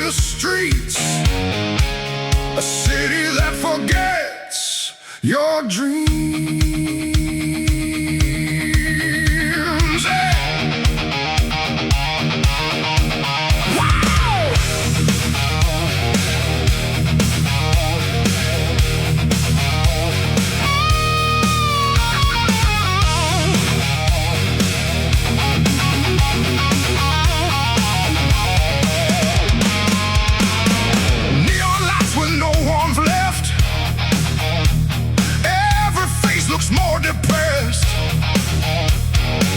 Streets, a city that forgets your dreams. Wow! More depressed.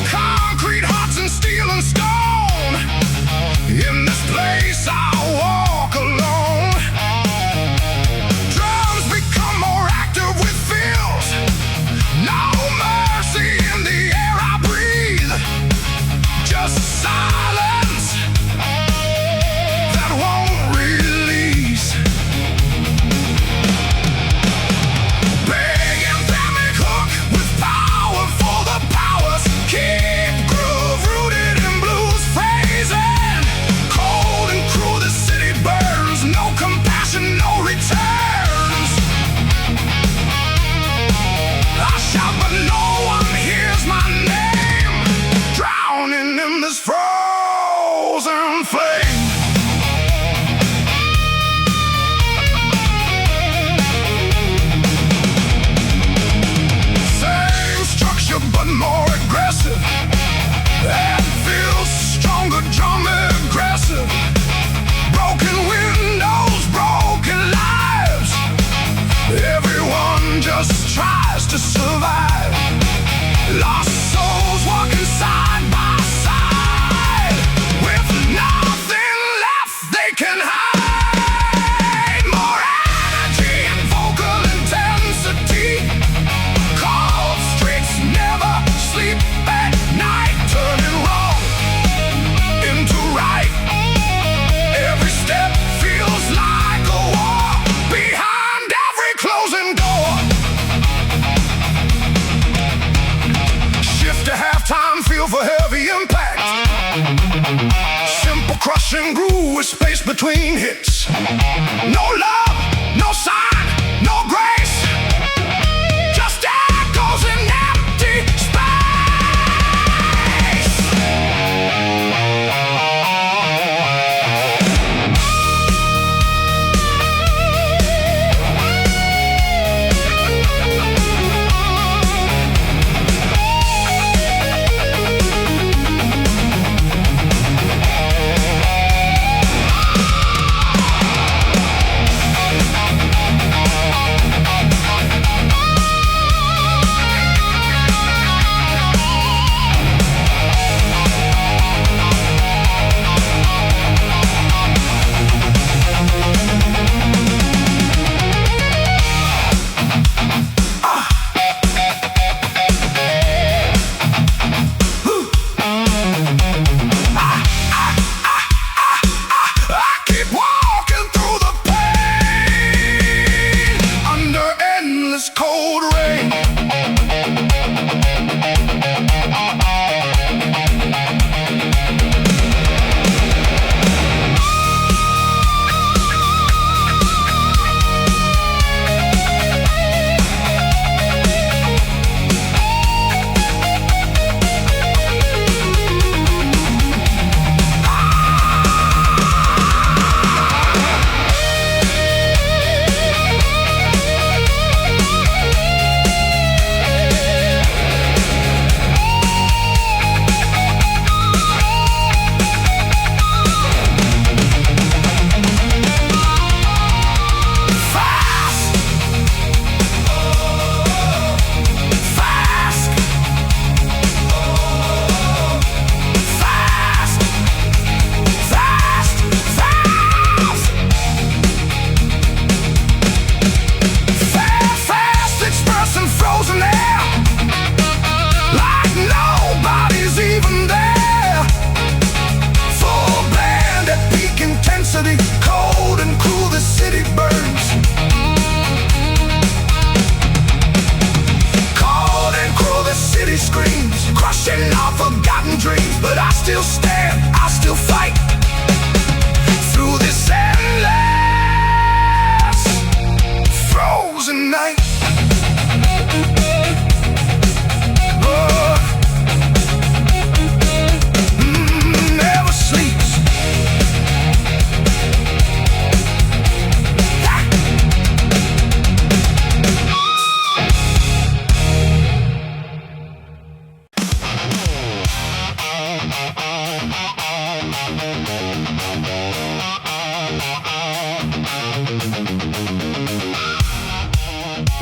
Concrete hearts and steel and stone. In this place I walk alone. Drums become more active with feels. No mercy in the air I breathe. Just silence that won't release. Keep groove rooted in blues phrasing. Cold and cruel, the city burns. No compassion, no returns. I shout but no one hears my name. Drowning in this frozen flame. Same structure but more aggressive. That feels stronger, drum aggressive. Broken windows, broken lives. Everyone just tries to survive. Lost souls walking side by side, with nothing left they can hide. More energy and vocal intensity. Cold streets never sleep at night, turning wrong into right. Every step feels like a war behind every closing door. Shift to halftime, feel for heavy impact. Simple crushing groove with space between hits. No love, no sign, no grace. Just echoes in empty space.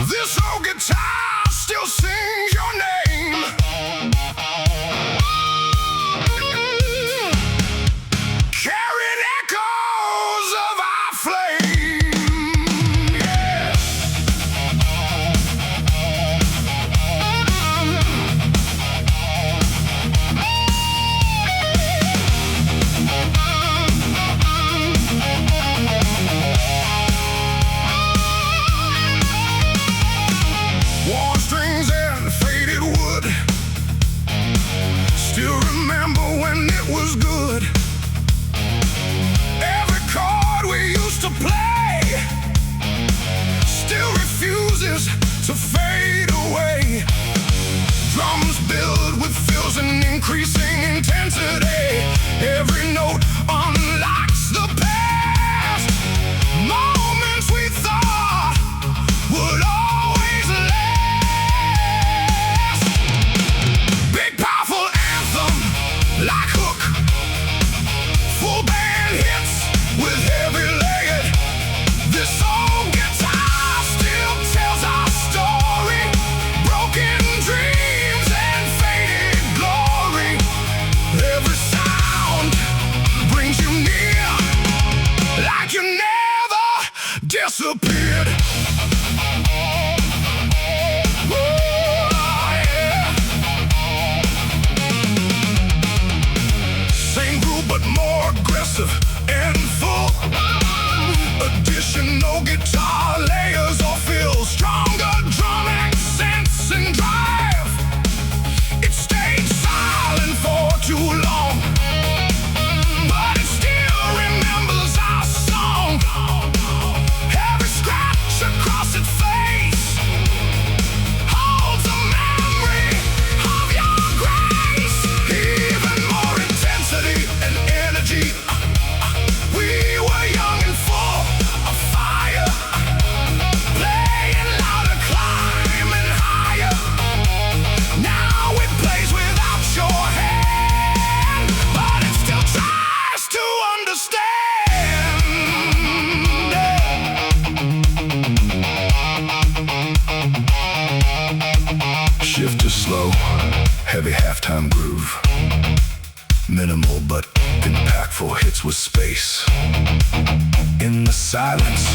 This old guitar still sings your name. Carrying echoes of our flame. Yeah. Worn strings and faded wood. Still remember when it was good. Every chord we used to play still refuses to fade away. Drums build with fills and increasing intensity. Every note unlocks the past. Moments we thought would always last. Big powerful anthem like Hook. Full band hits with heavy layered. This old guitar still tells our story. Broken dreams and faded glory. Every sound brings you near, like you never disappeared. Oh, yeah. Same groove but more aggressive and full. Additional guitar layers or fills. Stronger drum accents and drive. It stayed silent for too long, but it still remembers our song. Every scratch across its face holds a memory of your grace. Even more intensity and energy. We were young and full of fire, playing louder, climbing higher. Now it plays without your hand, but it still tries to understand. Shift to slow, heavy halftime groove. Minimal but impactful hits with space. In the silence,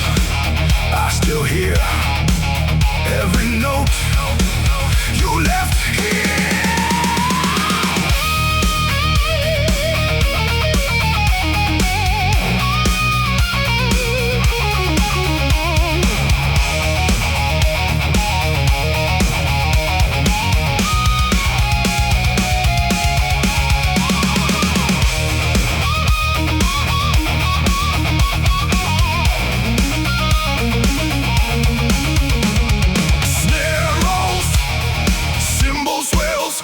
I still hear every note you left here. Snare rolls, cymbal swells,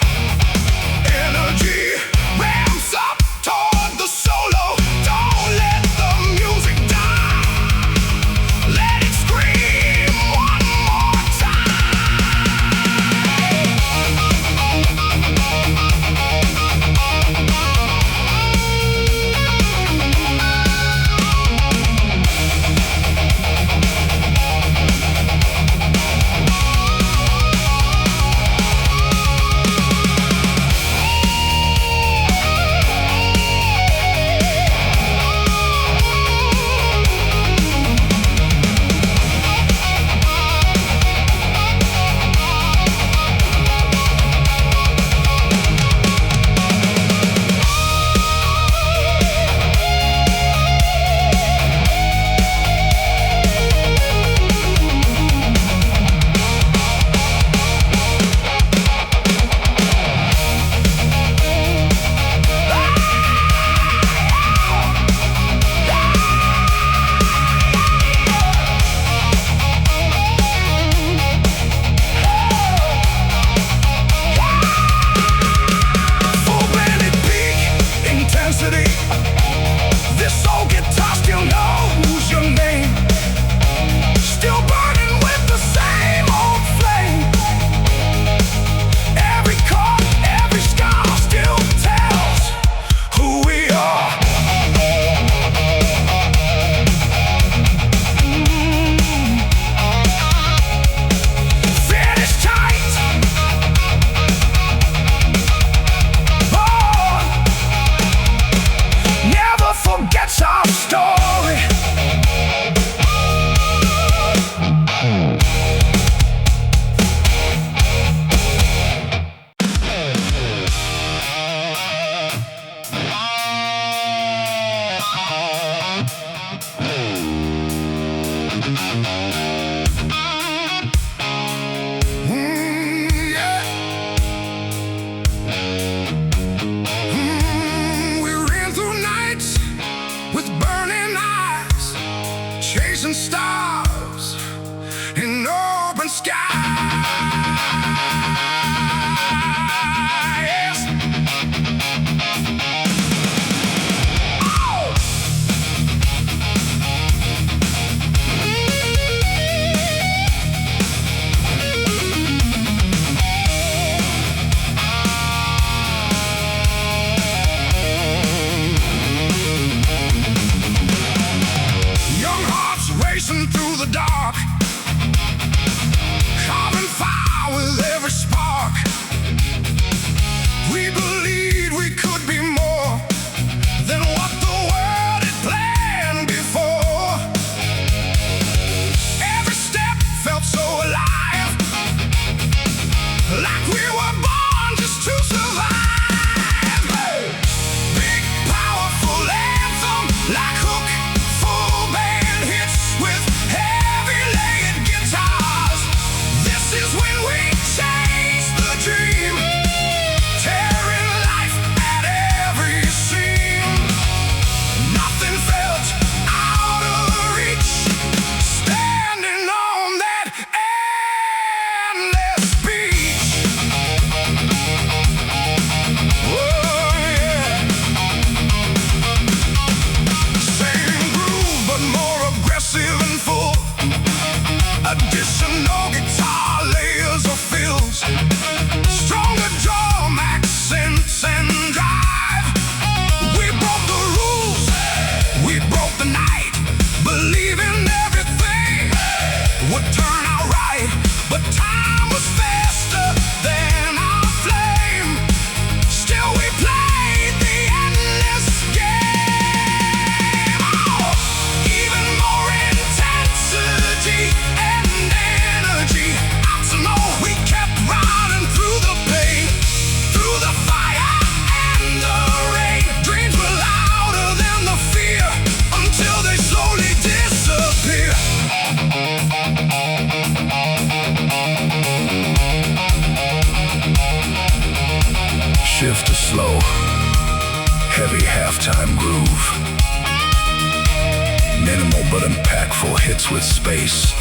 Yeah. We ran through nights with burning eyes, chasing stars in open skies. Oh! Young hearts racing through the dark, carving fire with every spark. We believed we could be more than what the world had planned before. Every step felt so alive, like we were born just to survive. Big, powerful anthem, like hook, full band hits with heavy layered guitars. This is when we chase the dream, tearing life at every seam. Nothing felt out of reach, standing on that endless beach. Oh yeah. Same groove, but more aggressive and full. Additional guitar layers or fills, stronger drum accents and drive. We broke the rules, we broke the night, believing everything would turn out right. But time was faster than our flame. Still we played the endless game. Oh, even more intensity and energy. Out to know we kept riding through the pain, through the fire and the rain. Dreams were louder than the fear, until they slowly disappear. Shift to slow, heavy halftime groove. Minimal but impactful hits with space.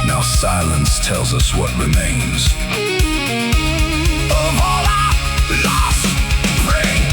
Now silence tells us what remains of all our lost brain.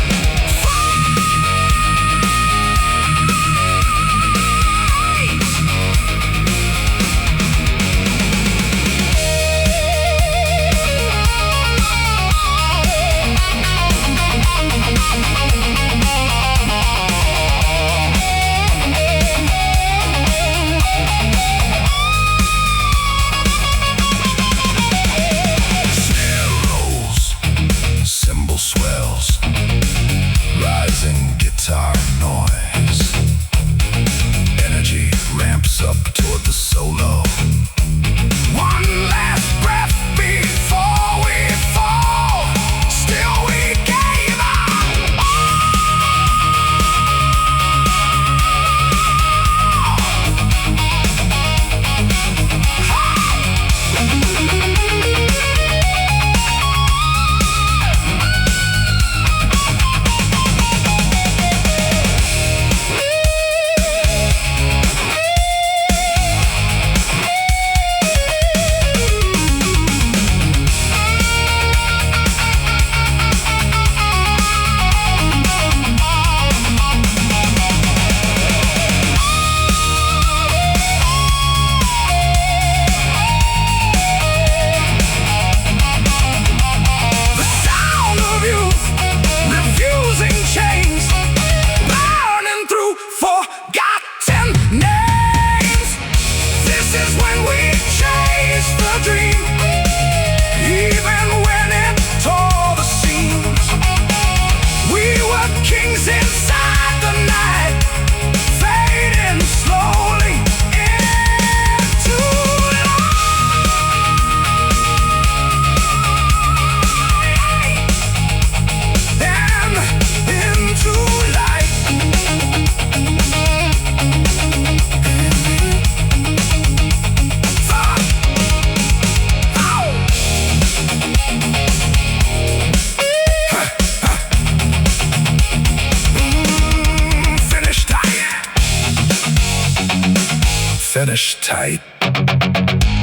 finish tight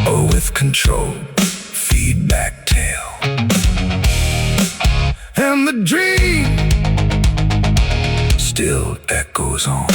or with control, feedback tail. And the dream still echoes on.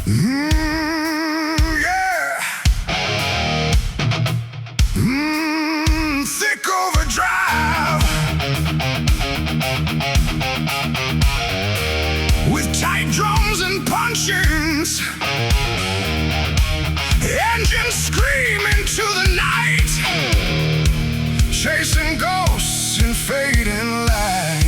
Yeah. Thick overdrive with tight drums and punchings, engines screaming to the night, chasing ghosts in fading light.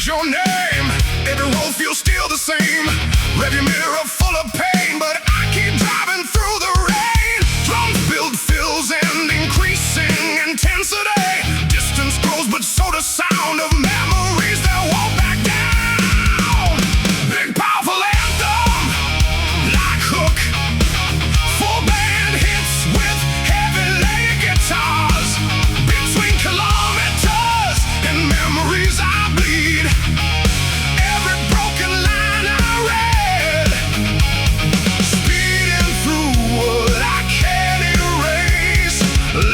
Your name, every road feels still the same. Rearview mirror full of pain, but I keep driving through the rain. Drums build fills and increasing intensity. Distance grows, but so does sound of memories that won't back down. Big powerful anthem, like hook. Full band hits with heavy layered guitars. Between kilometers and memories I bleed. Every broken line I read, speeding through what I can't erase,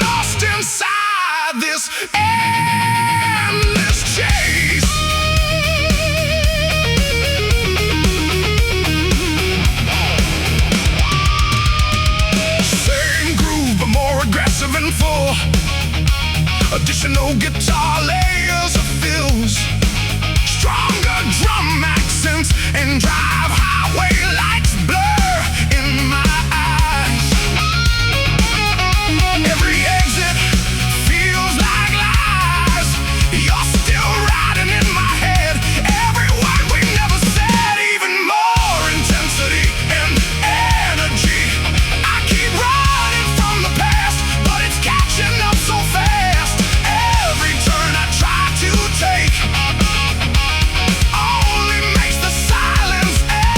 lost inside this endless chase. Same groove, but more aggressive and full. Additional guitar layers of fills, stronger drum accents and drive highway lights blur in my eyes. Every exit feels like lies. You're still riding in my head. Every word we never said, even more intensity and energy. I keep running from the past, but it's catching up so fast. Every turn I try to take only makes the silence ache.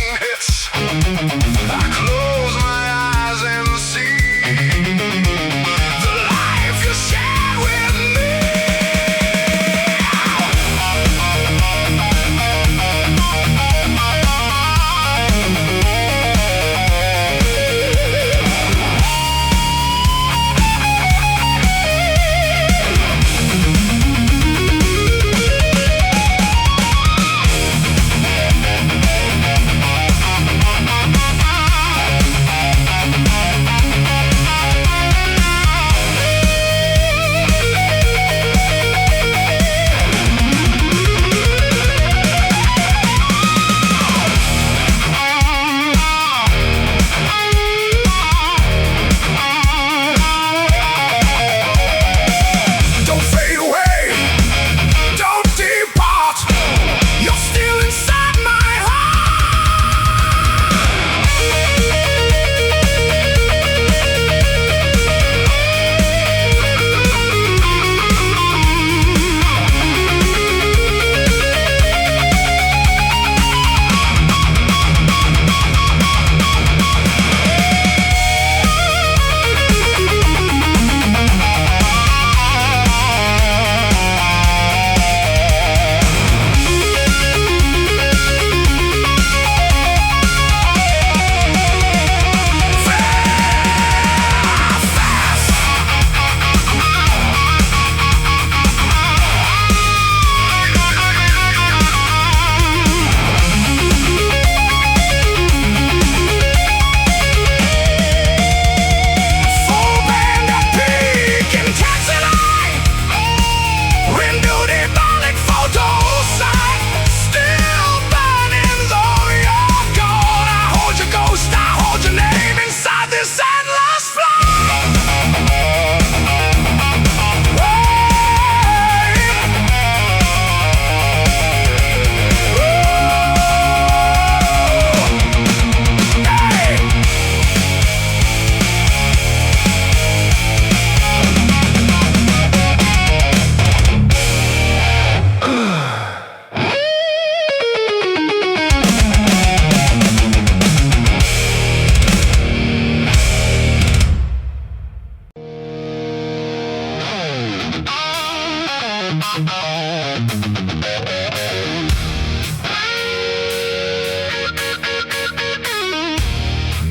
making hits. I close my eyes and see the life you shared with me.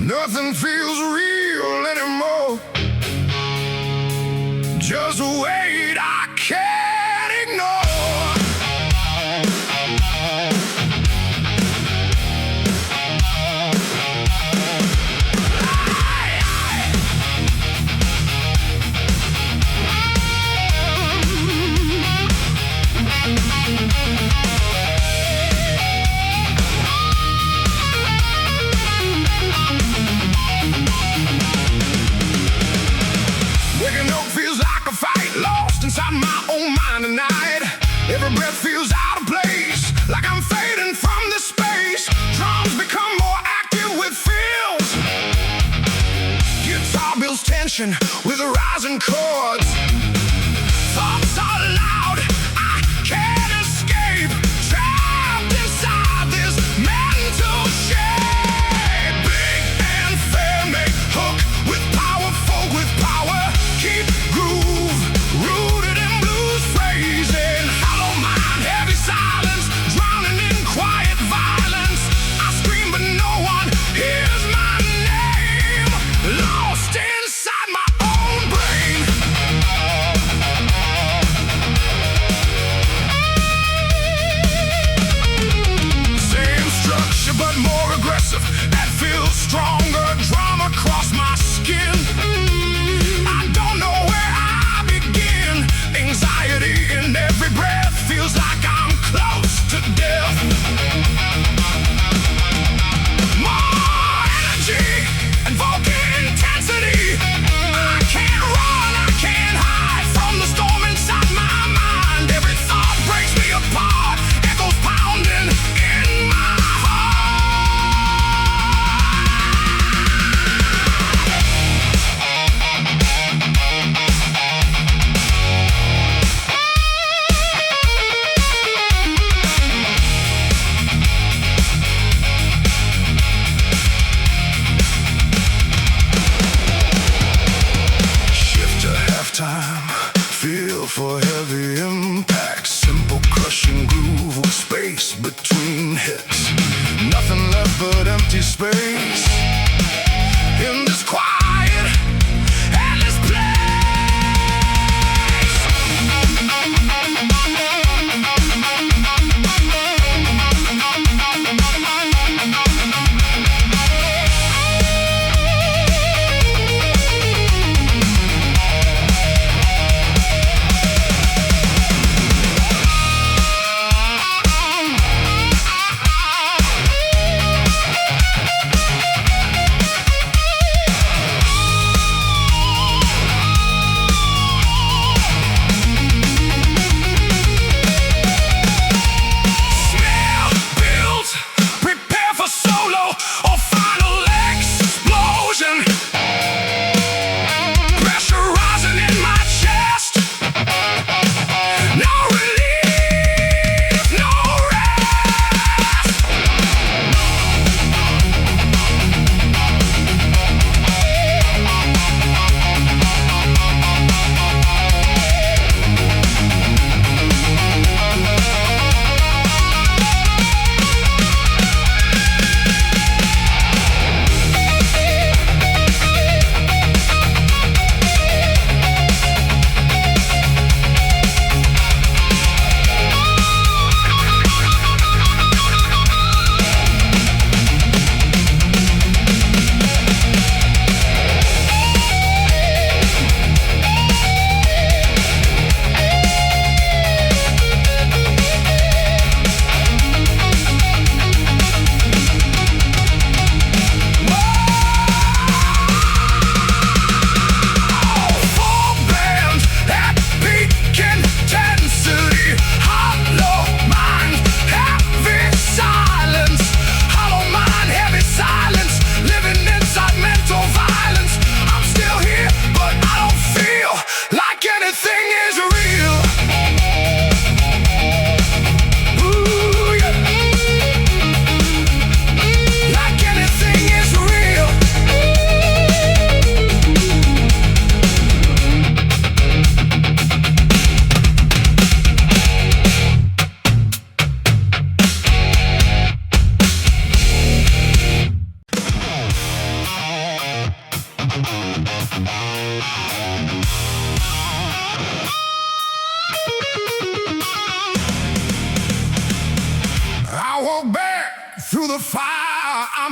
Nothing feels real anymore. Just wait, I can't ignore. Waking up feels like a fight, lost inside my own mind tonight. Every breath feels out of place, like I'm fading from this space. Drums become more active with feels. Guitar builds tension with rising chords. Thoughts are loud, I can't escape. Trapped inside this mental shape. Big and fair make hook with power, folk with power. Keep groove, rooted in blues phrasing. Hollow mind, heavy silence, drowning in quiet violence. I scream but no one hears my name. Lost inside my own brain.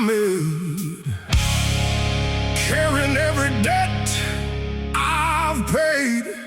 made, carrying every debt I've paid.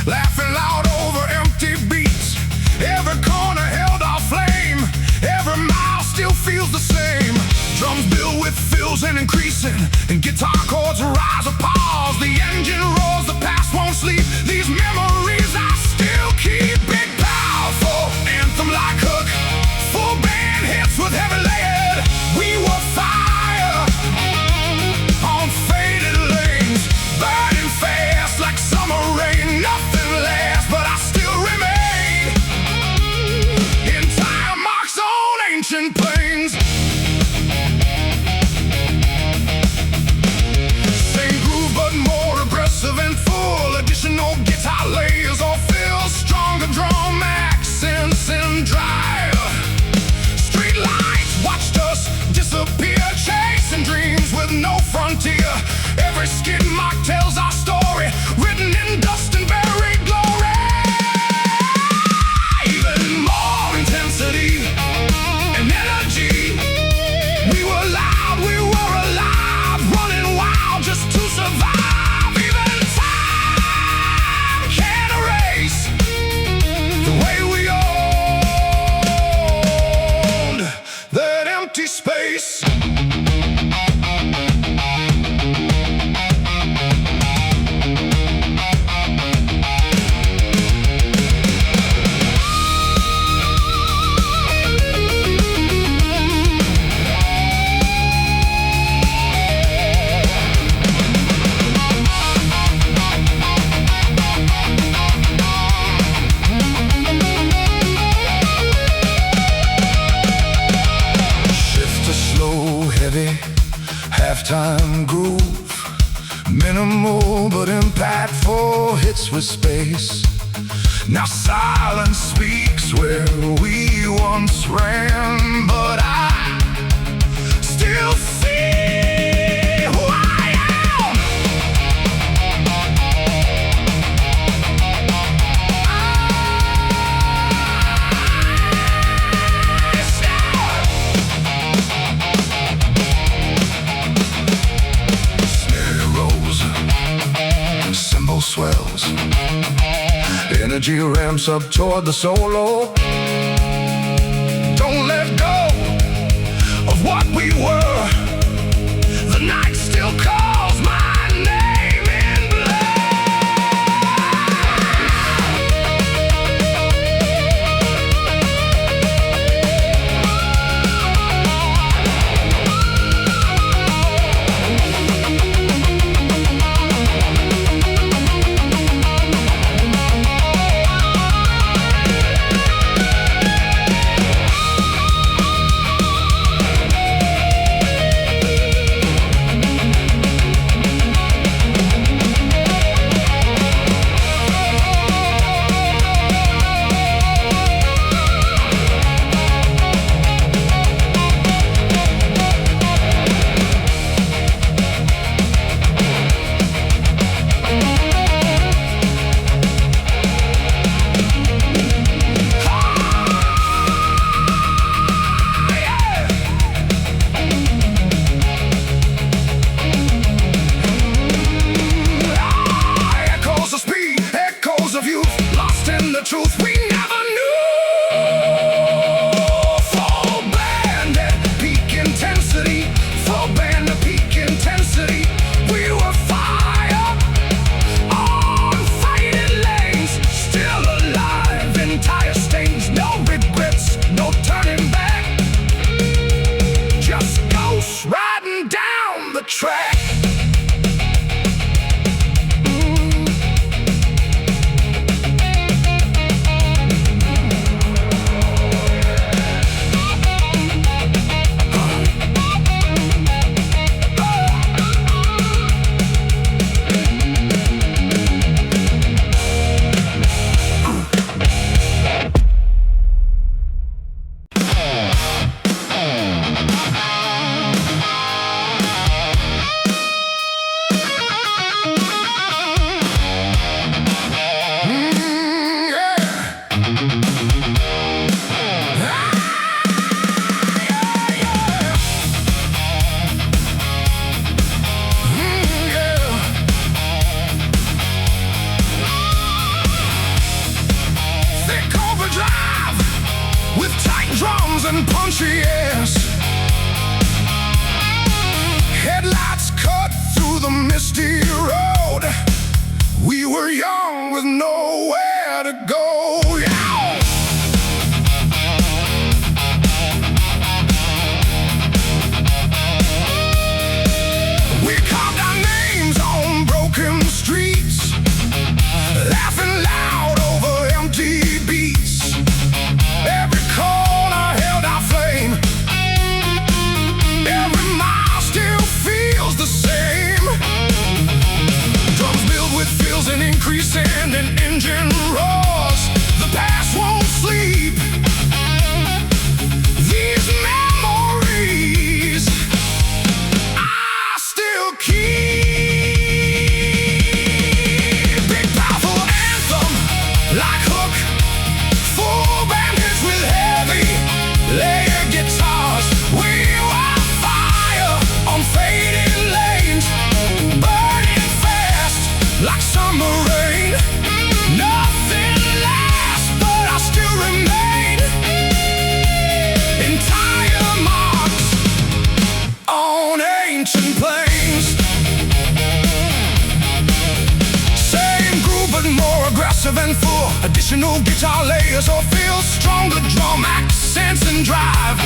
laughing loud over empty beats. Every corner held our flame, every mile still feels the same. Drums build with fills and increasing, and guitar chords rise or pause. The engine roars, the past won't sleep. These memories I still keep. Big, powerful anthem like hook, full band hits with heavy lead. We were fire on faded lanes, burning fast like summer rain. Nothing lasts, but I still remain in tire marks on ancient plains. Same groove but more aggressive and full. Additional guitar layers or fills, stronger drum accents and drive. Street lights watched us disappear, chasing dreams with no frontier. Every skid mark tells our story, written in dust and buried glory. Even more intensity and energy. We were loud, we were alive, running wild just to survive. Even time can't erase the way we owned that empty space. Halftime groove, minimal but impactful hits with space. Now silence speaks where we once ran, but I still see who I am. Swells, energy ramps up toward the solo. Don't let go of what we were. The night still calls my name in truth we never knew. Full band at peak intensity, full band at peak intensity. We were fire on faded lanes, still alive in tire stains. No regrets, no turning back, just ghosts riding down the track. and punchy airs. Headlights cut through the misty road. We were young with nowhere to go. Yeah. We carved our names on broken streets, laughing loud over empty beats. Every corner held our flame. Every mile still feels the same. Drums build with fills and increase and an engine roars. The past won't sleep. These memories I still keep. Big powerful anthem like hook, full bandage with heavy layered guitars. We were fire on fading lanes, burning fast like summer rain. Nothing lasts, but I still remain. Entire marks on ancient plains. Same groove but more aggressive and full. Additional guitar layers or fills, stronger drum accents and drive.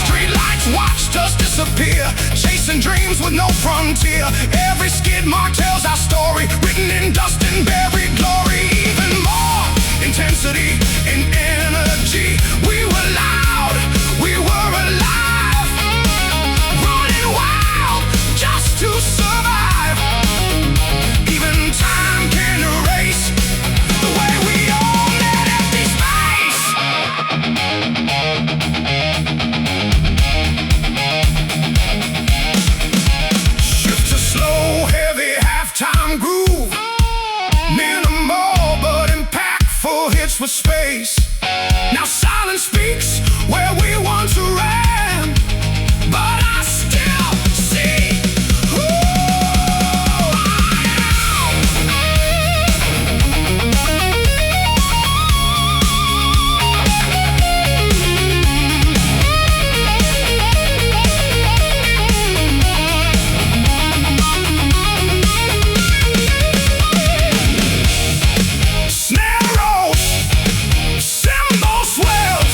Streetlights watched us disappear, chasing dreams with no frontier. Every skid mark tells our story, written in dust and buried glory. Even more intensity and energy. We were loud, we were alive, running wild just to survive. Even time can erase the way we own that empty space. Shift to slow, heavy halftime groove. Minimal but impactful hits with space. Now silence speaks where we once ran, but I still see who I snare rolls, cymbal swells.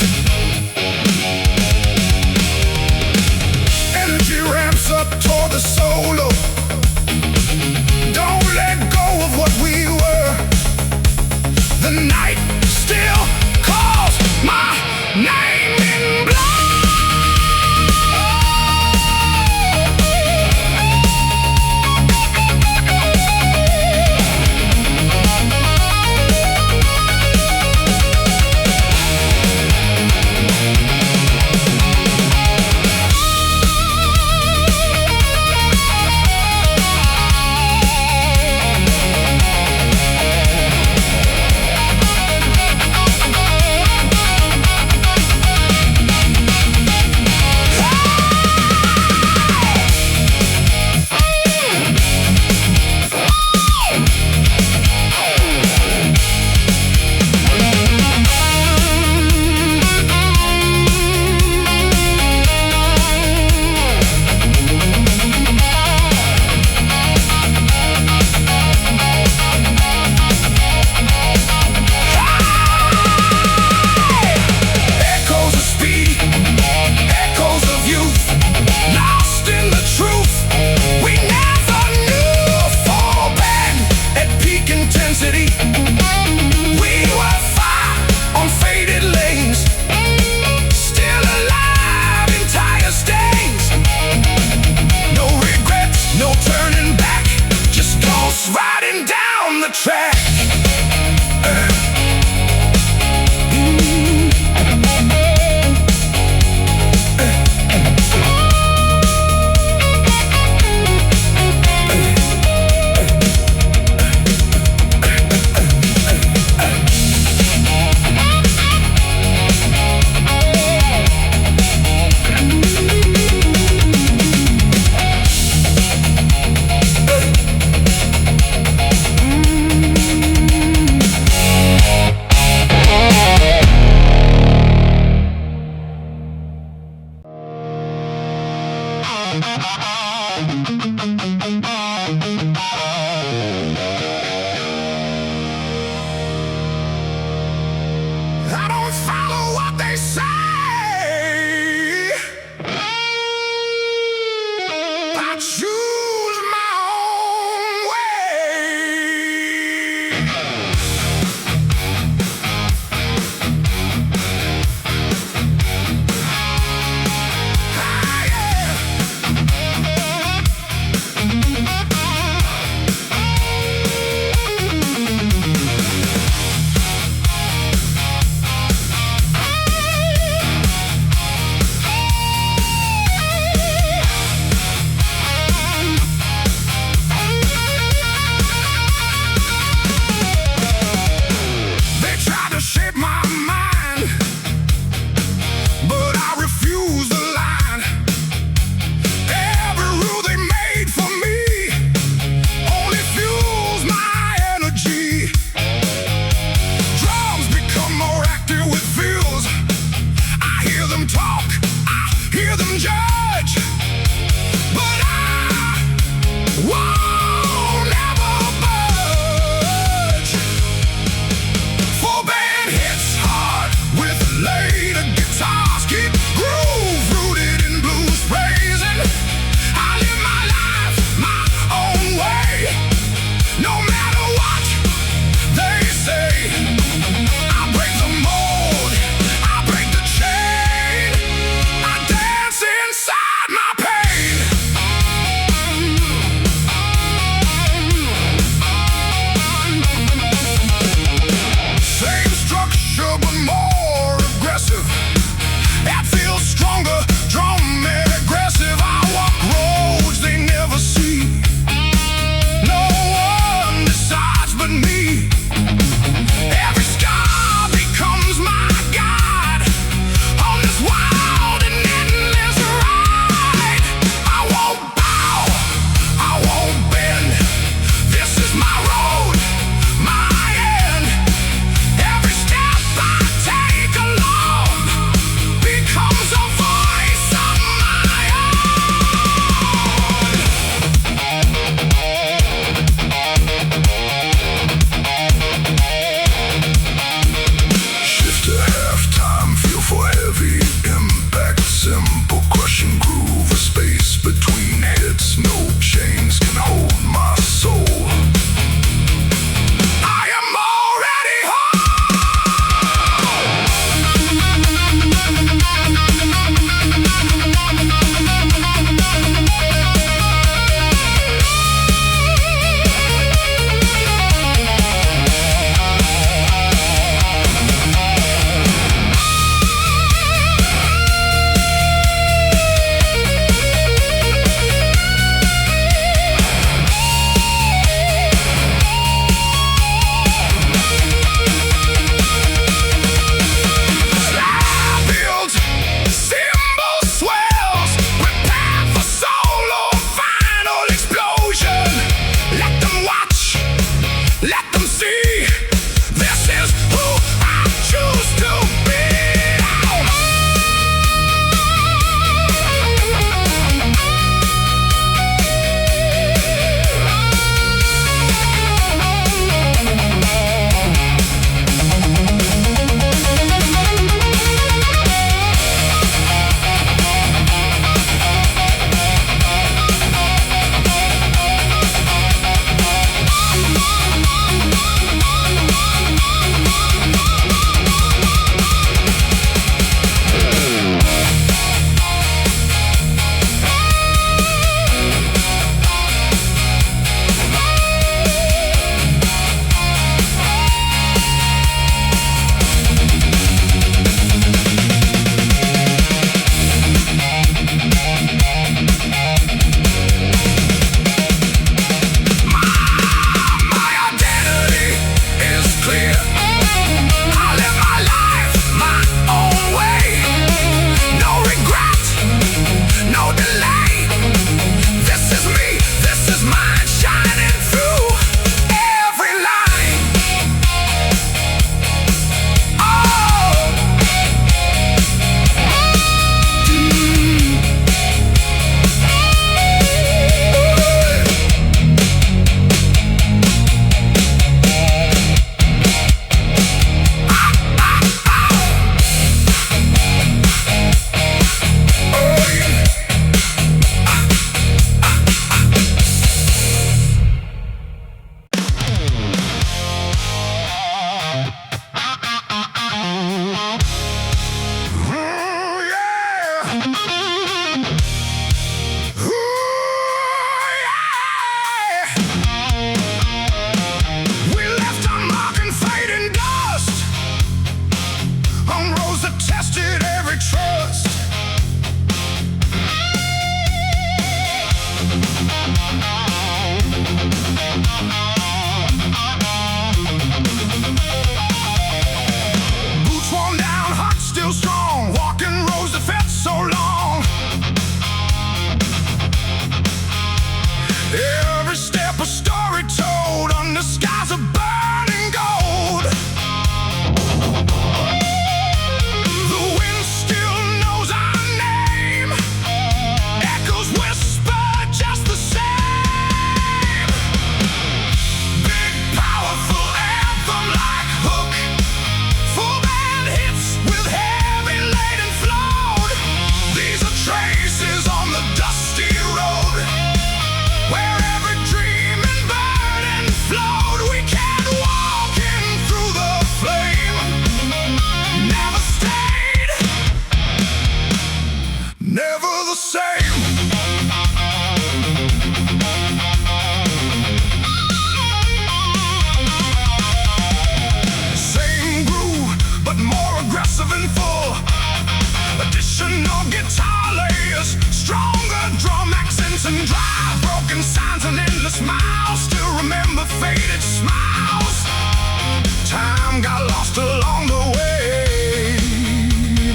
time got lost along the way,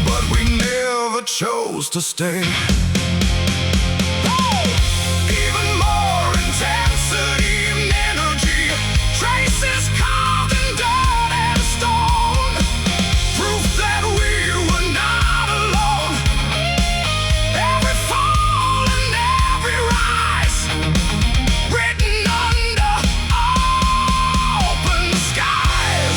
but we never chose to stay. Even more intensity and energy, traces carved in dirt and stone, proof that we were not alone. Every fall and every rise, written under open skies.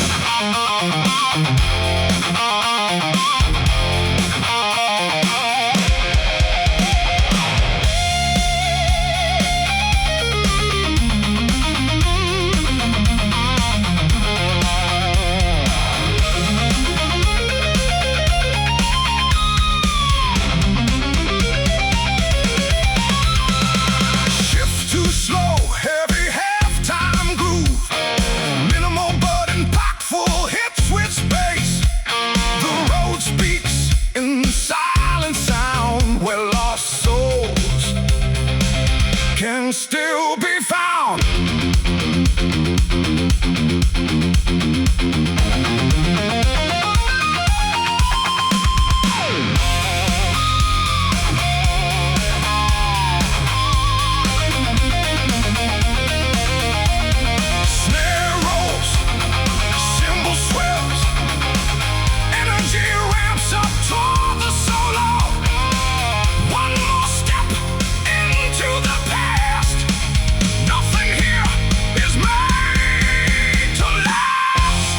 Shift too slow, heavy halftime groove, minimal but impactful hits with space. The road speaks in silent sound, where lost souls can still be found. Snare rolls, cymbal swells, energy ramps up toward the solo. One more step into the past. Nothing here is made to last.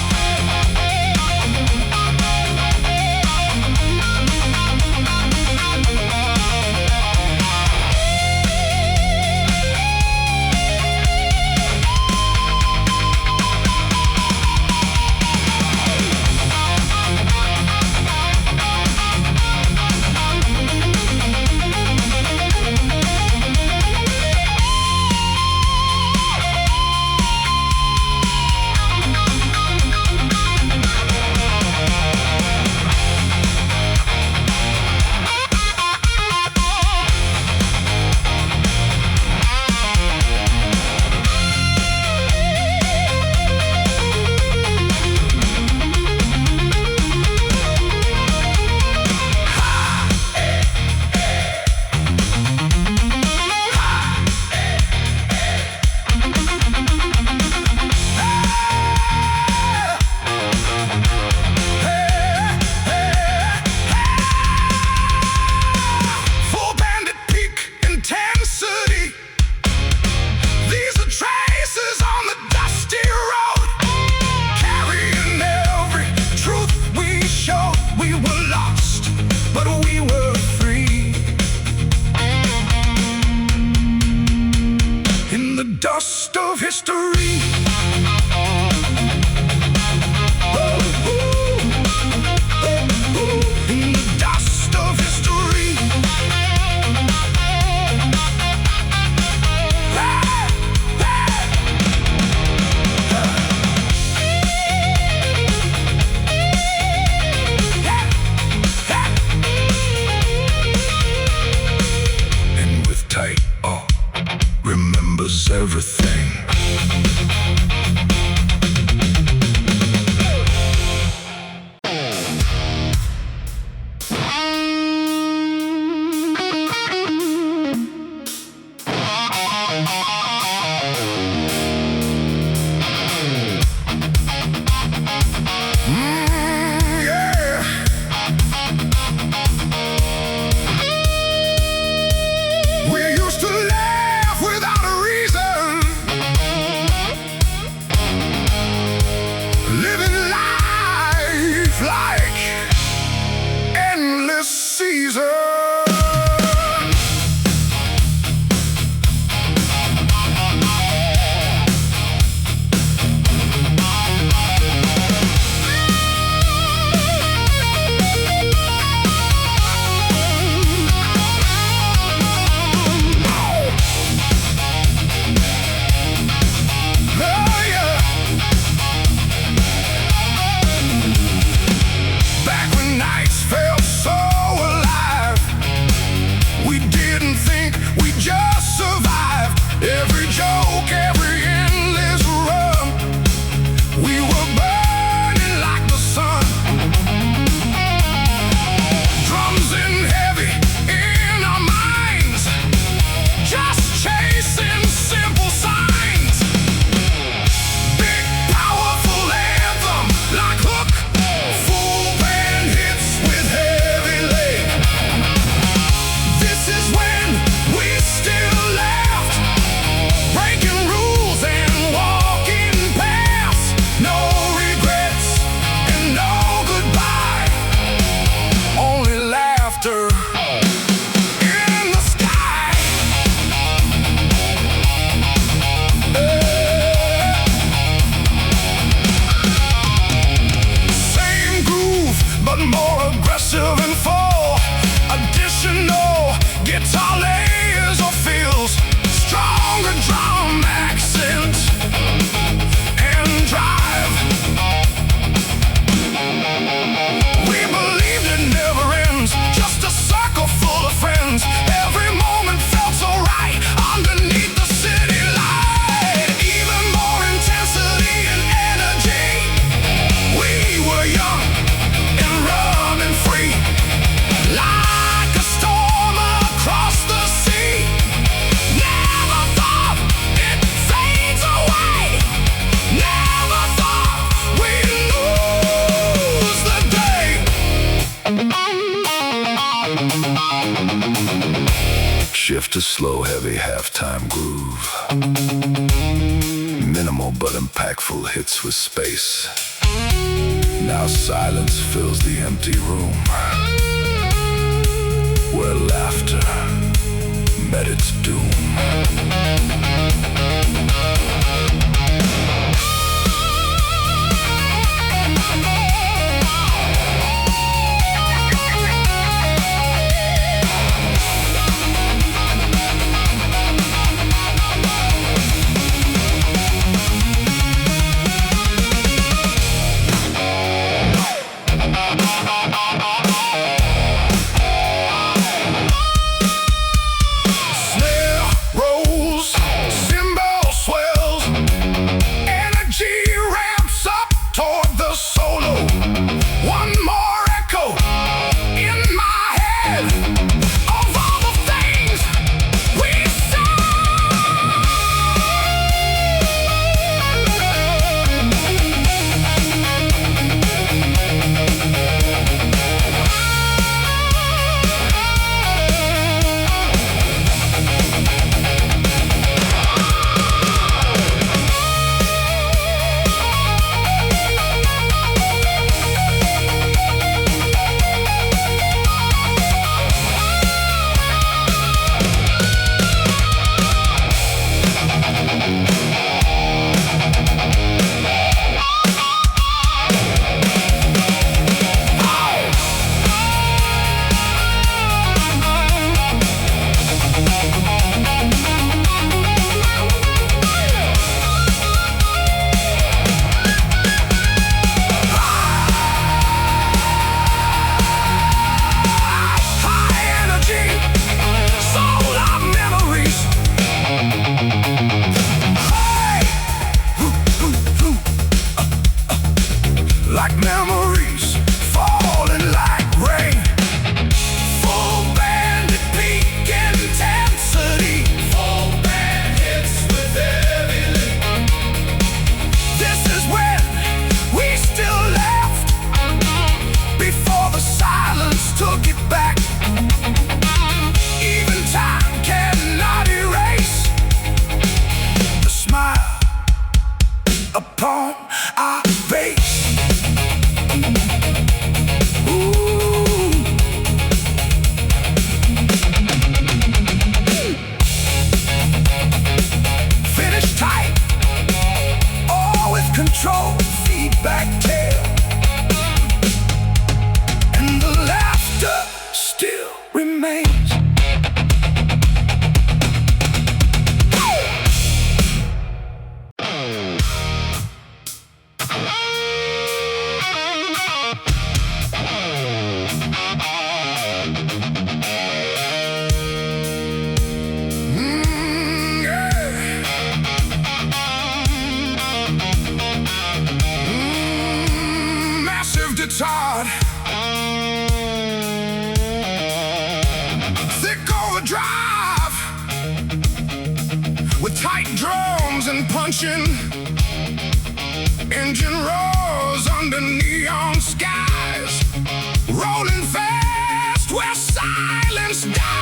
Full bandit peak intensity. These are traces on the dusty road, carrying every truth we showed. We were lost, but we were free. In the dust of history. In the dust of history. And with tight awe, remembers everything. Yeah. We used to laugh without a reason, living life like endless seasons. Oh, yeah. shift a slow, heavy halftime groove. Minimal but impactful hits with space. Now silence fills the empty room, where laughter met its doom. Like memories falling like rain. Full band at peak intensity. Full band hits with heavy lick. This is when we still left, before the silence took it back. Even time cannot erase the smile upon our face. Control, feedback tail, and the laughter still remains. Hard. Thick overdrive with tight drums and punching. Engine roars under neon skies, rolling fast where silence dies.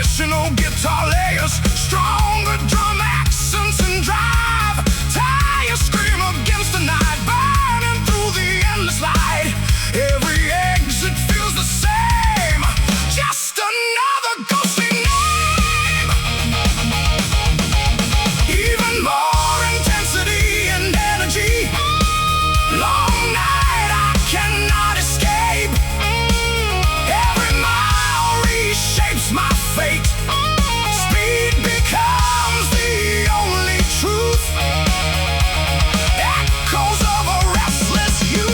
Additional guitar layers, stronger drum accents and drive. Tires scream against the night, burning through the endless light. Every exit feels the same, just another ghostly name. Even more intensity and energy. Long night I cannot escape. Every mile reshapes my fate. Speed becomes the only truth. Echoes of a restless youth.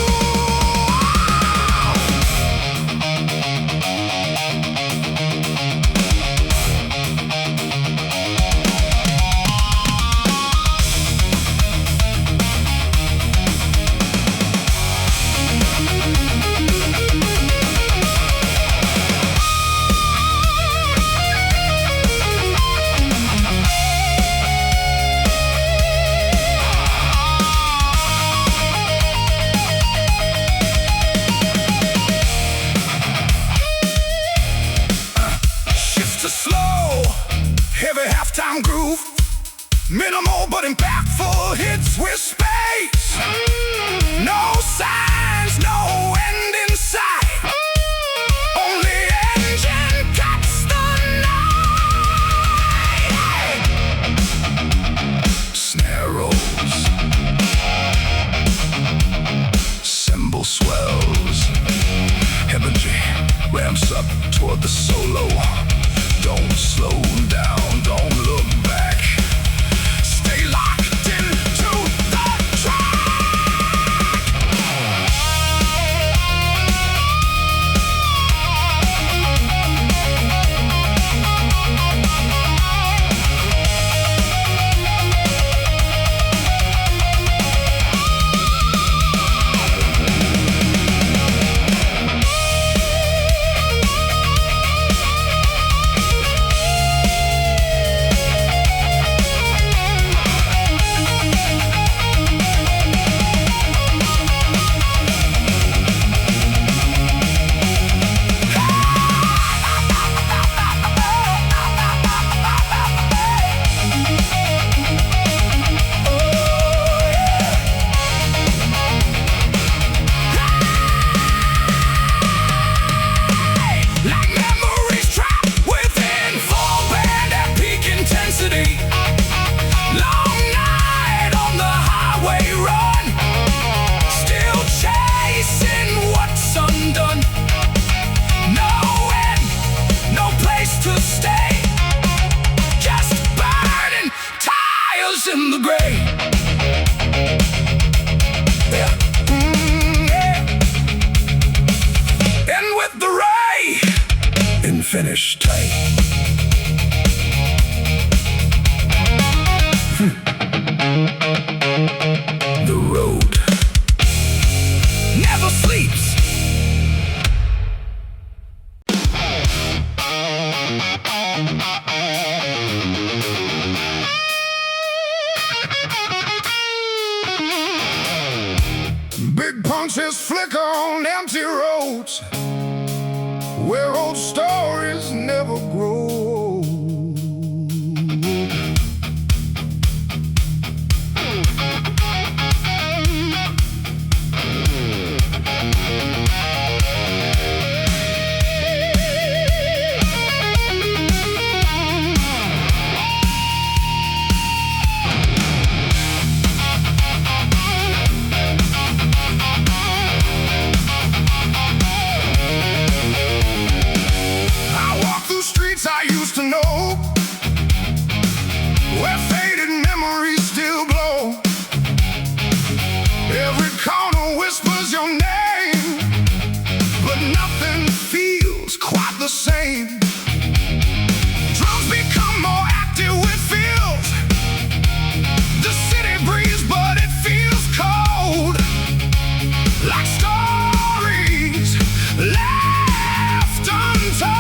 A slow, heavy halftime groove. Minimal but impactful hits with space. No signs, no end in sight. Only engine cuts the night. Snare rolls, cymbal swells. Energy ramps up toward the solo. Don't slow down, don't look back. Stay locked into the track. Like memories trapped within full band at peak intensity. Long night on the highway run, still chasing what's undone. No end, no place to stay. Just burning tires in the gray. Yeah. Yeah. And with the ray in finish tight. The road never sleeps. Big punches flicker on empty roads where old stories never grow. I used to know, where faded memories still glow. Every corner whispers your name, but nothing feels quite the same. Drums become more active with feels. The city breeze, but it feels cold. Like stories left untold.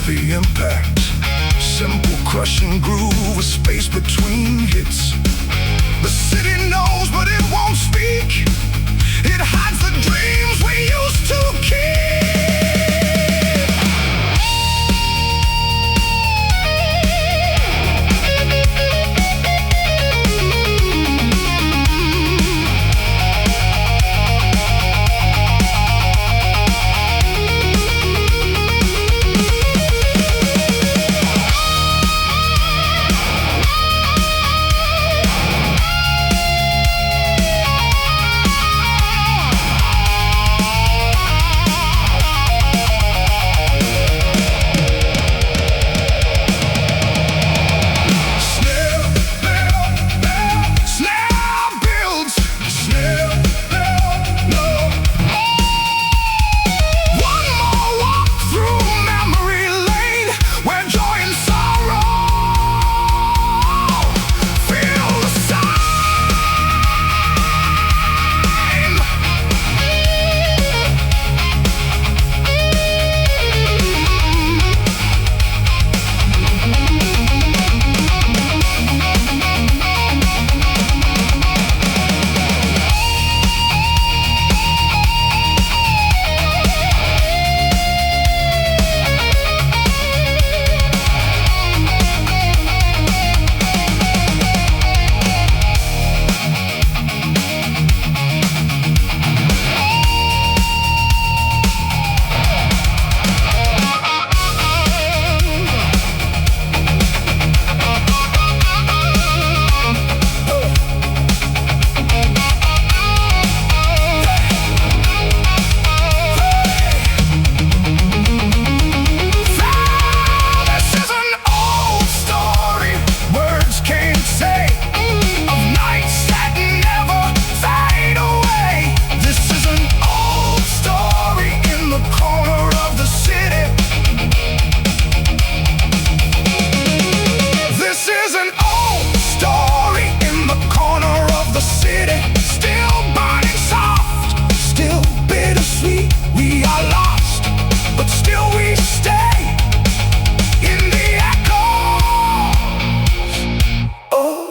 the impact. Simple crushing groove with space between hits. The city knows but it won't speak. It hides the dreams we used to keep.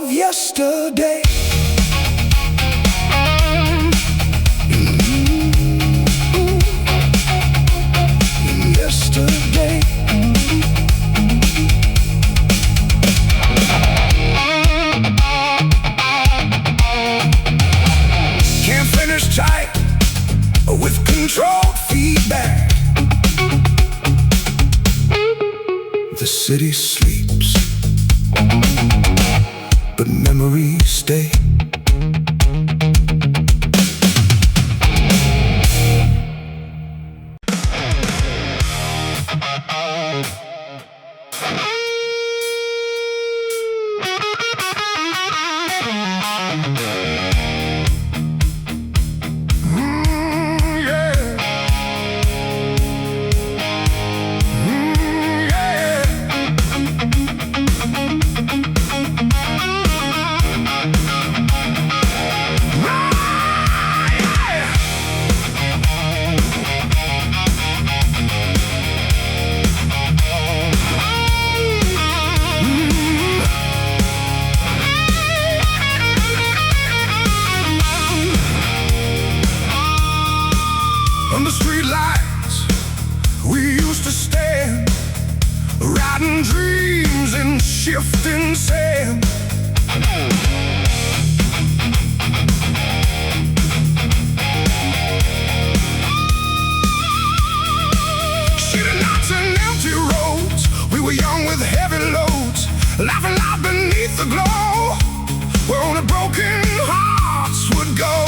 Yesterday. Yesterday. Can't finish tight with controlled feedback. The city sleeps, but memories stay. On the street lights we used to stand, riding dreams in shifting sand. City nights and empty roads, we were young with heavy loads, laughing loud beneath the glow, where only broken hearts would go.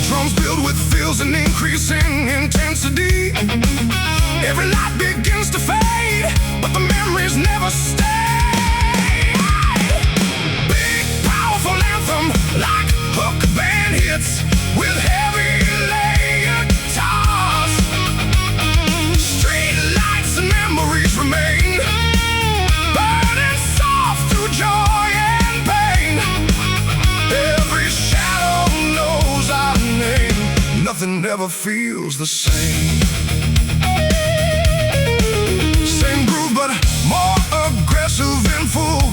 Drums filled with fills and increasing intensity. Every light begins to fade, but the memories never stay. Big, powerful anthem like hook band hits with heavy layered guitars. Street lights and memories remain. never feels the same. Same groove, but more aggressive and full.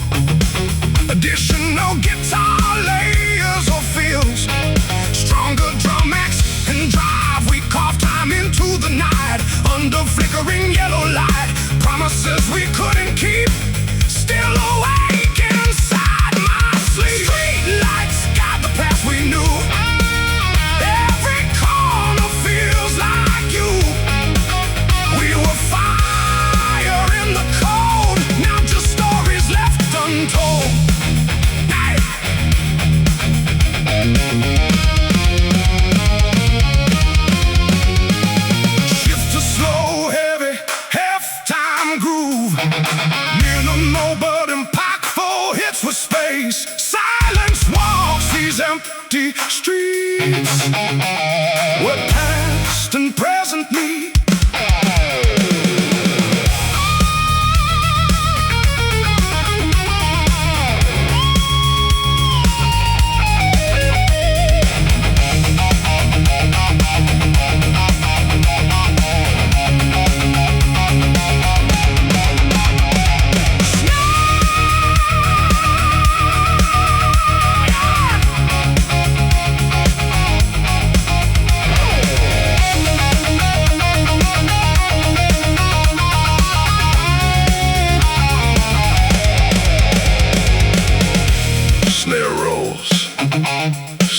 Additional guitar layers or feels. Stronger drum X and drive. We carve time into the night under flickering yellow light. Promises we couldn't keep, still awake inside my sleep. Street lights guide the path we knew. Every corner feels like you. We were fire in the cold, now just stories left untold. Shift to slow, heavy, half-time groove. Minimal but impactful hits with space. Silence walks these empty streets where past and present meet.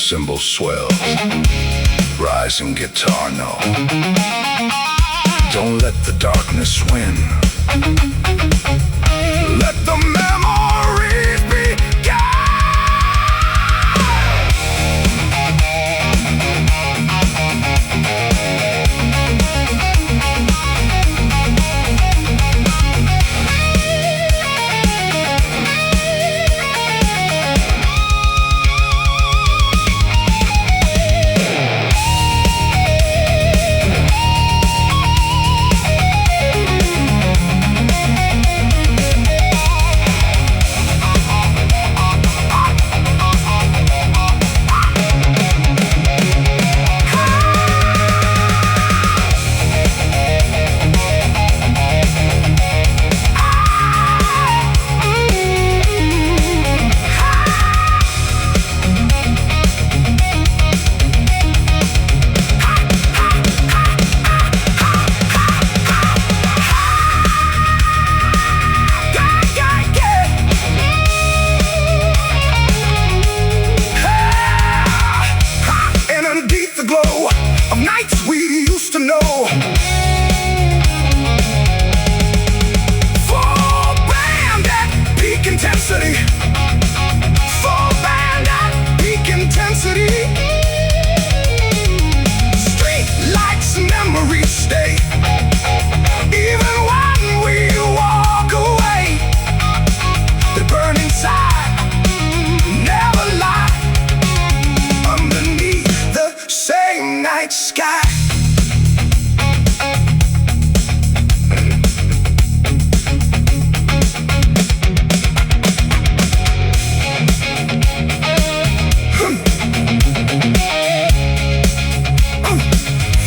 Cymbal swell, rising guitar note. Don't let the darkness win. Let the memories begin. Of nights we used to know. Full band at peak intensity. Full band at peak intensity. Street lights memories stay. Even when we walk away, they burn inside, never lie. Underneath the same night sky.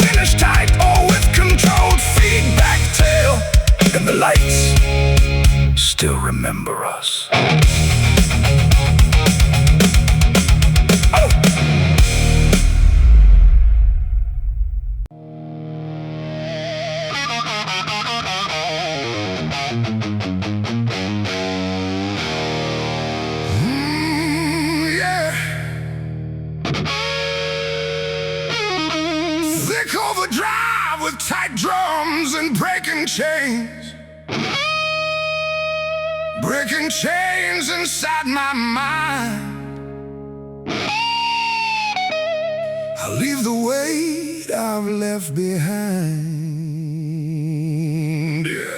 Finish tight or with controlled feedback tail, and the lights still remember us. Thick overdrive with tight drums and breaking chains. Breaking chains inside my mind. I'll leave the weight I've left behind. Yeah.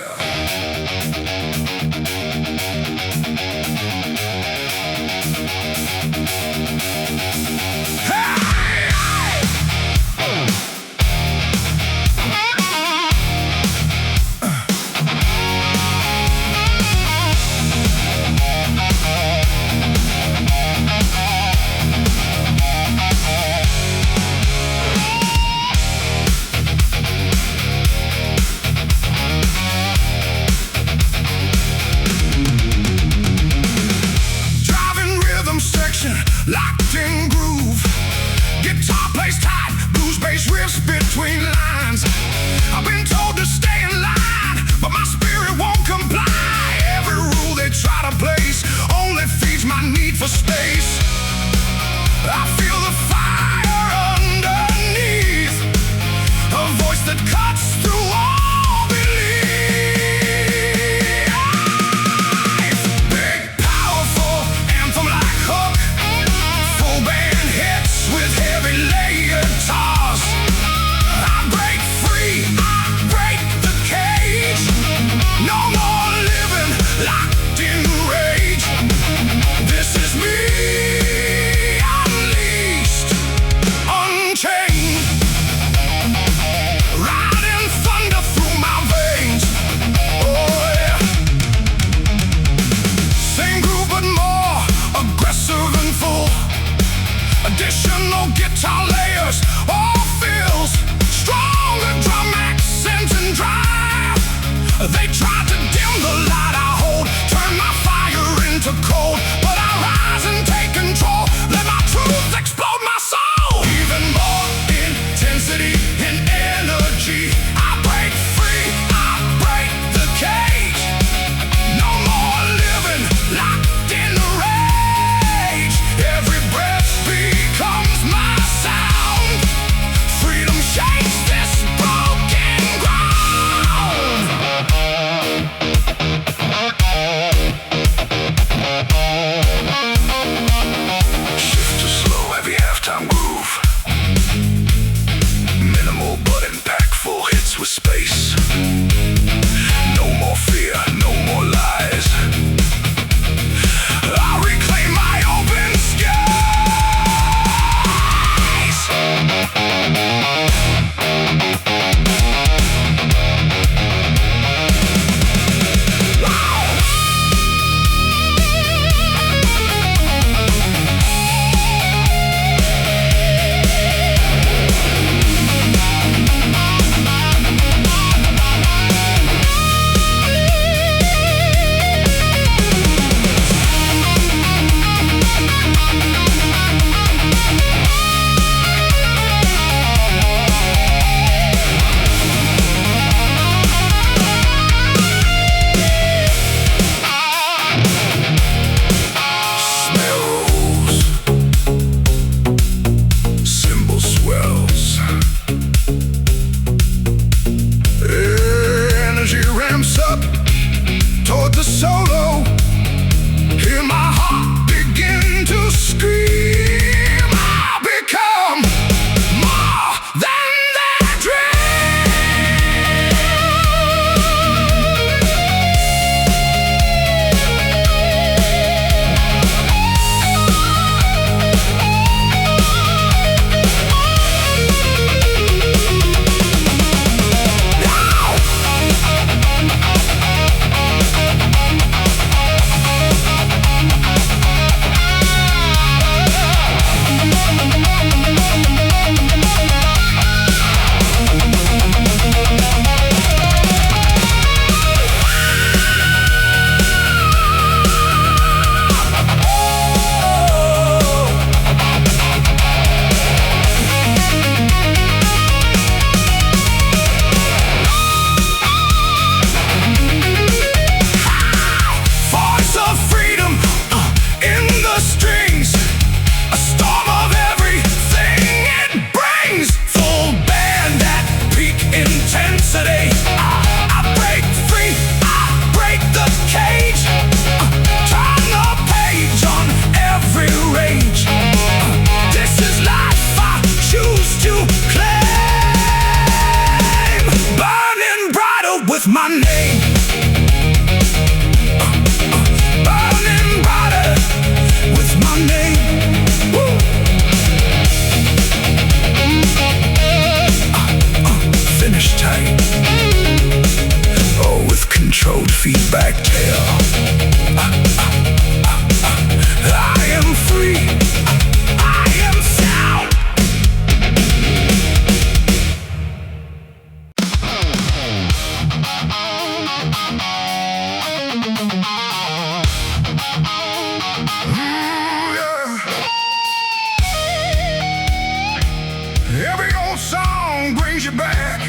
brings you back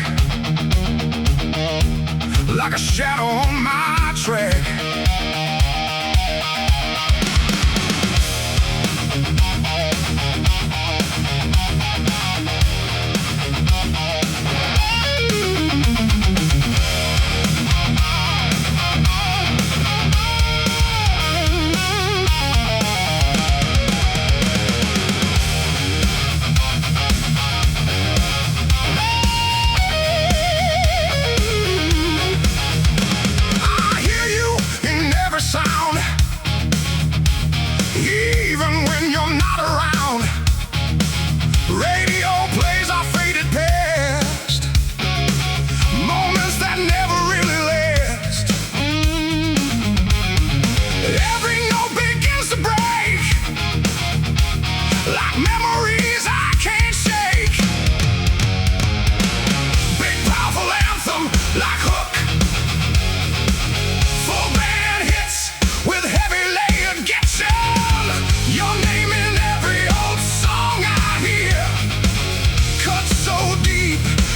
like a shadow on my track.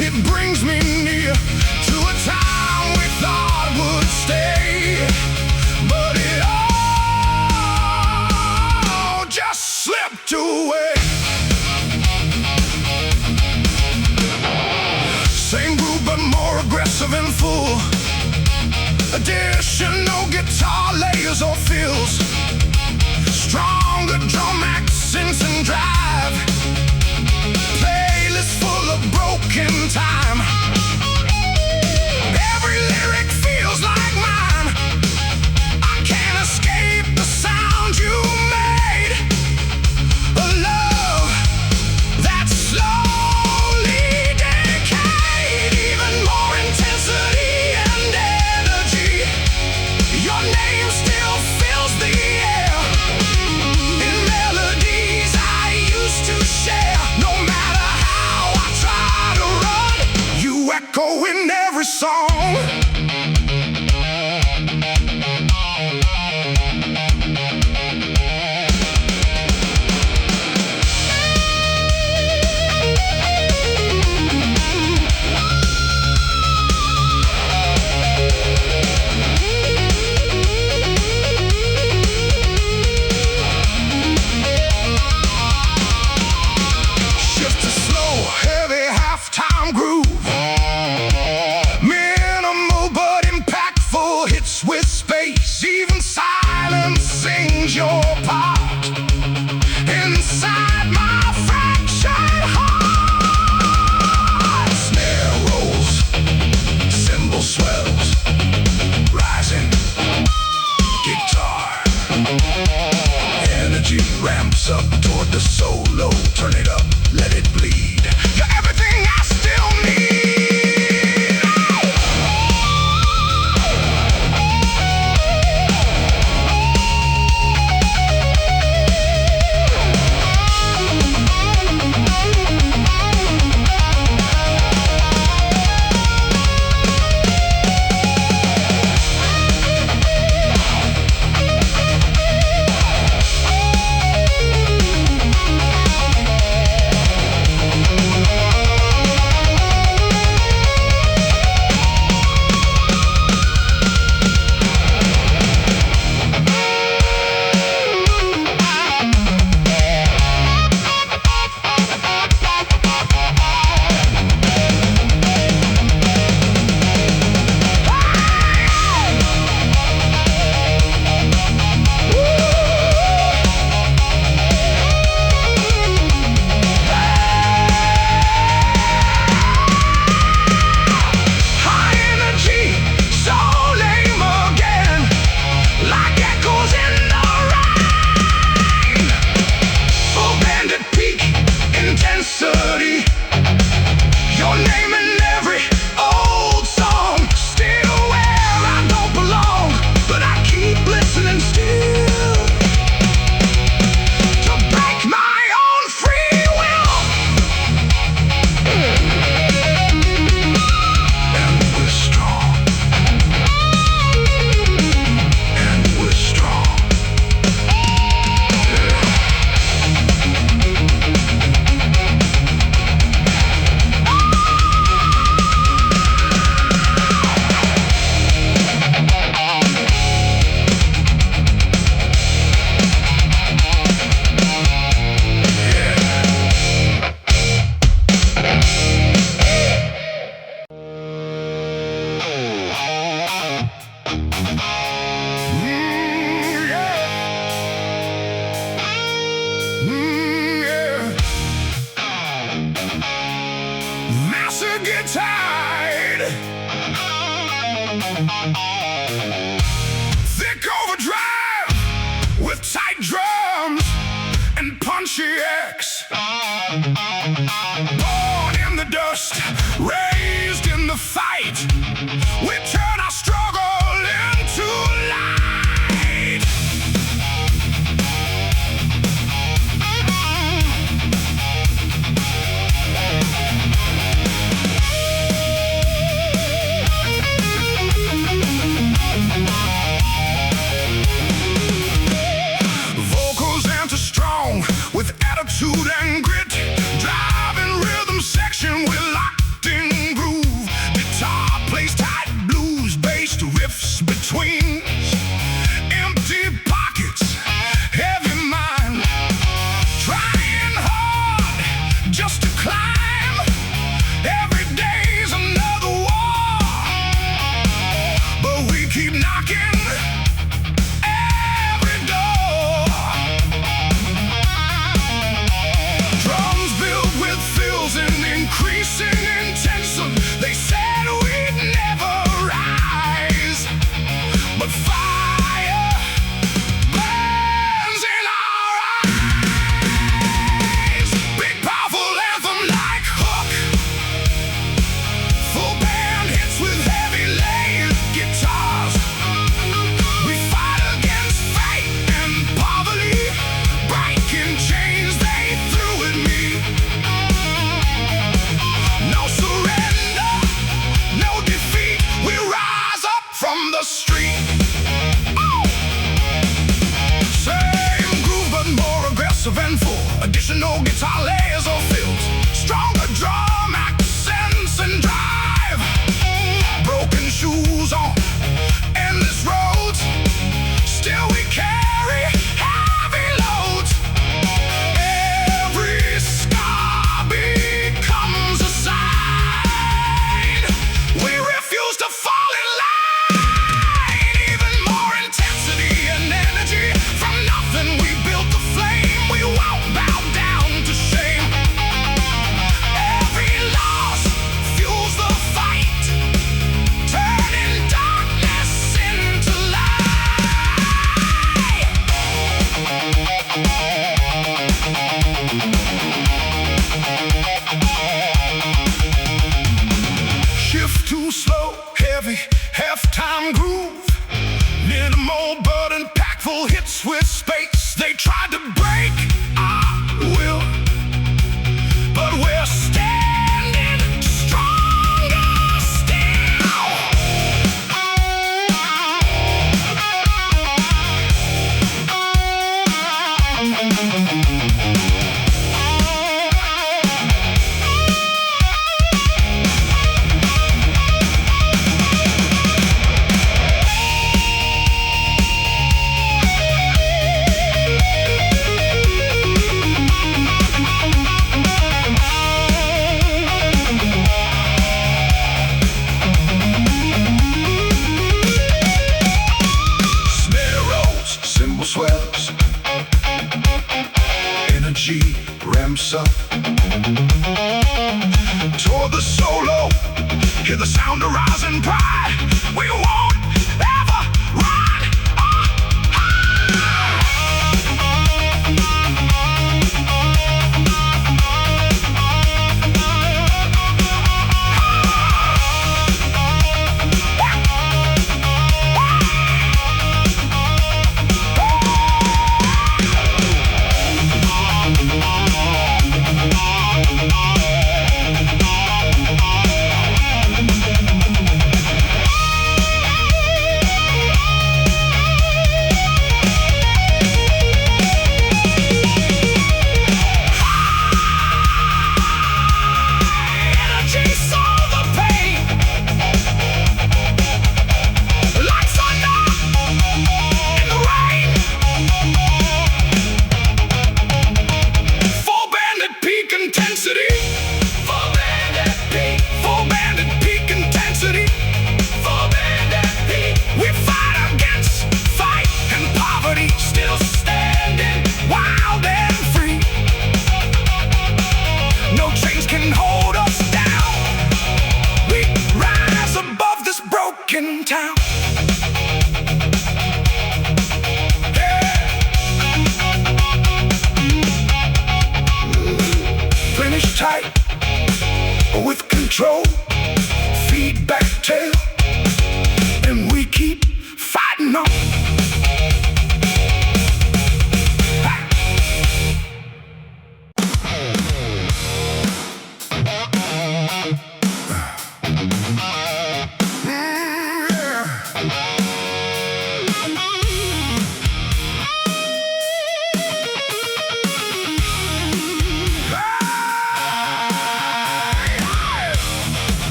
It brings me near to a time we thought would stay, but it all just slipped away. Same groove but more aggressive and full. Additional guitar layers or fills. Stronger drum accents and drive. Playlist full of broken time. Every lyric feels like mine. I can't escape the sound you made. A love that slowly decayed. Even more intensity and energy. Your name still fills the air in melodies I used to share. No matter echo in every song. Shift to slow, heavy halftime groove. With space, even silence sings your part inside my fractured heart. Snare rolls, cymbal swells, rising guitar. Energy ramps up toward the solo. Turn it up, let it bleed. You're everything I still need. drums and punchy X. Born in the dust, raised in the fight. We turn our struggle into light. With attitude and grit, driving rhythm section with locked in groove. Guitar plays tight, blues based riffs between. Empty pockets, heavy mind, trying hard just to climb. Every day's another war, but we keep knocking. Increasing intention, they said we'd never rise, but fire burns in our eyes. Big powerful anthem like Hook, full band hits with heavy layered guitars. We fight against fate and poverty, breaking chains they threw at me. No surrender, no defeat. We rise up from the street. Oh! Same groove but more aggressive and full. Additional guitar layers or fills. Stronger drum accents and drive. Broken shoes on endless roads. Still we carry heavy loads. Every scar becomes a sign. We refuse to fall in line. Even more intensity and energy. From nothing we built the flame. We won't bow down to shame. Every loss fuels the fight, turning darkness into light. Shift too slow, heavy, half-time groove. Minimal but impactful hits with space. They tried to break our will, but we're standing stronger still. Snare rolls, cymbal swells, energy ramps up. Toward the solo, hear the sound of rising pride. We won't ever run or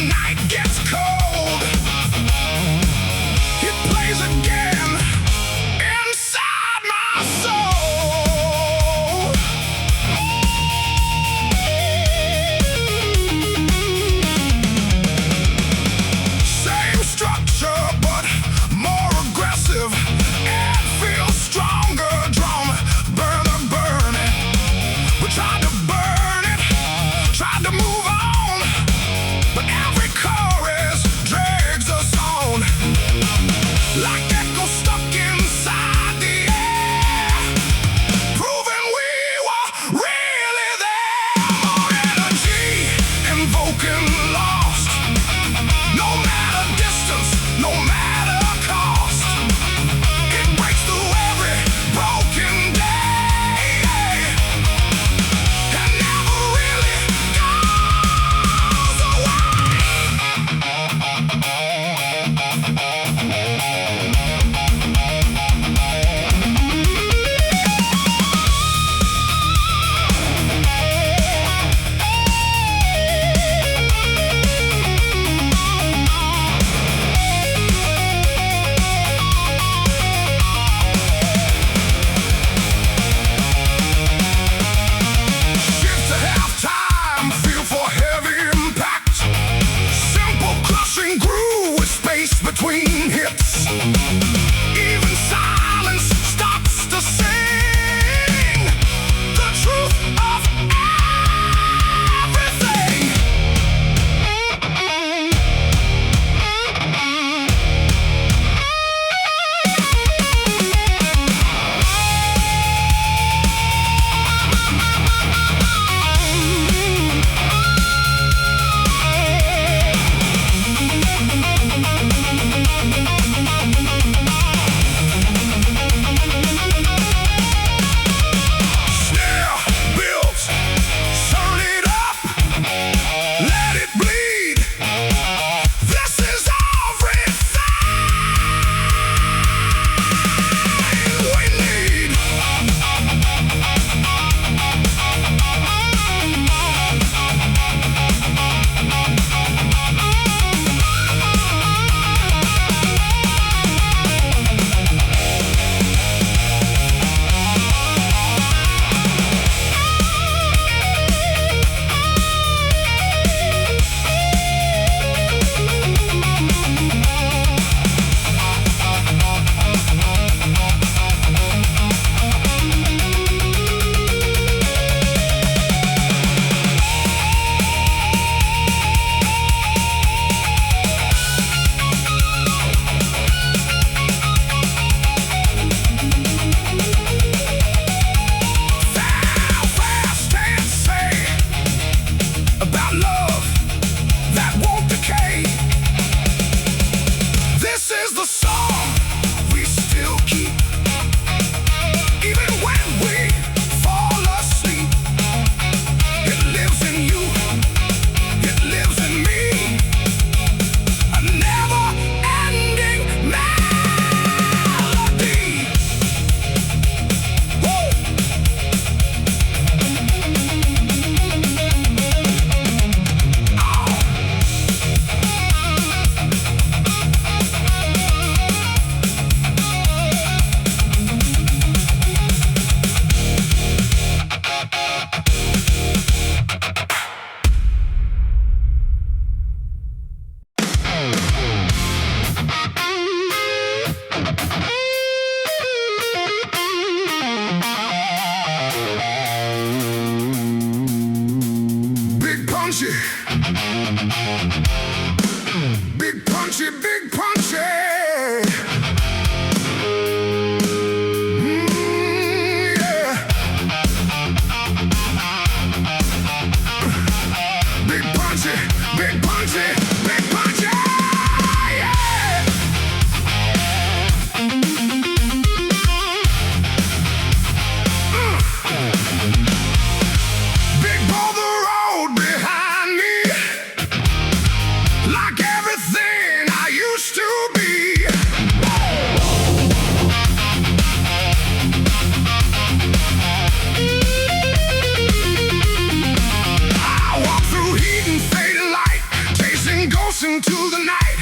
night gets cold, it plays again inside my soul. Same structure, but more aggressive. It feels stronger, drum, burn it. We tried to burn it, tried to move on, but every chorus drags us on. Like echoes stuck inside the air, proving we were really there. More energy, invoking lost. No matter distance, no matter cost, it breaks through every broken day and never really goes shift to halftime, feel for heavy impact. Simple crushing groove with space between hits. Even silence starts to sing the truth of everything. Snare builds, turn it up, let it bleed. This is everything we need. Fast and say about love that won't decay. This is the song we still keep, even when we fall asleep. It lives in you, it lives in me, a never-ending melody. Woo! Big punchy, big punchy, big punchy. Yeah. Big punchy, big punchy, big punchy. Yeah. Big brother road behind me, like everything I used to be. into the night.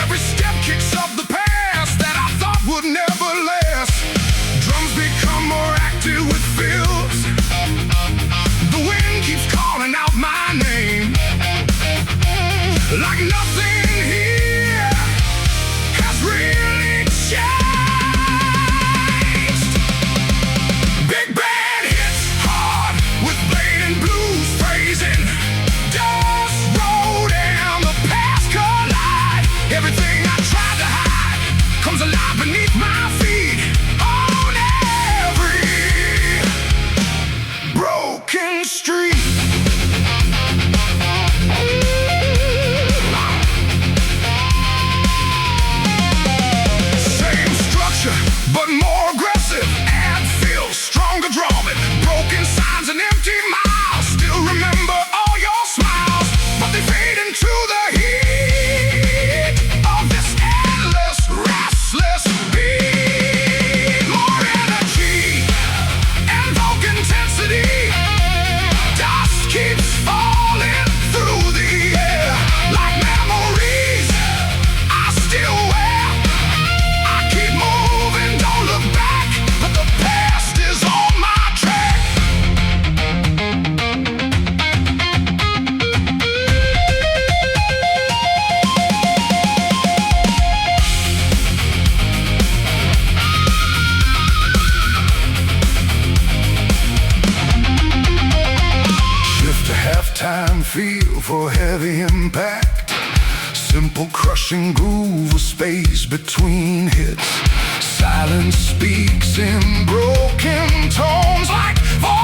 Every step kicks up the past that I thought would never last. Drums become more active with fills. The wind keeps calling out my name. Like nothing here has really changed. Big band hits hard with blade and blues phrasing. Dust roll down, the past collide. Everything I tried to hide comes alive beneath my feet. On every broken street. Same structure, but more aggressive. Add fills, stronger drumming. Broken signs and empty miles. Still remember all your smiles, but they fade into the heat of this endless, restless beat. More energy and vogue intensity. Dust keeps falling through the air like memories I still wear. I keep moving, don't look back, but the past is on my track. Shift to halftime feel for heavy impact. Simple crushing groove with space between hits. Silence speaks in broken tones like voices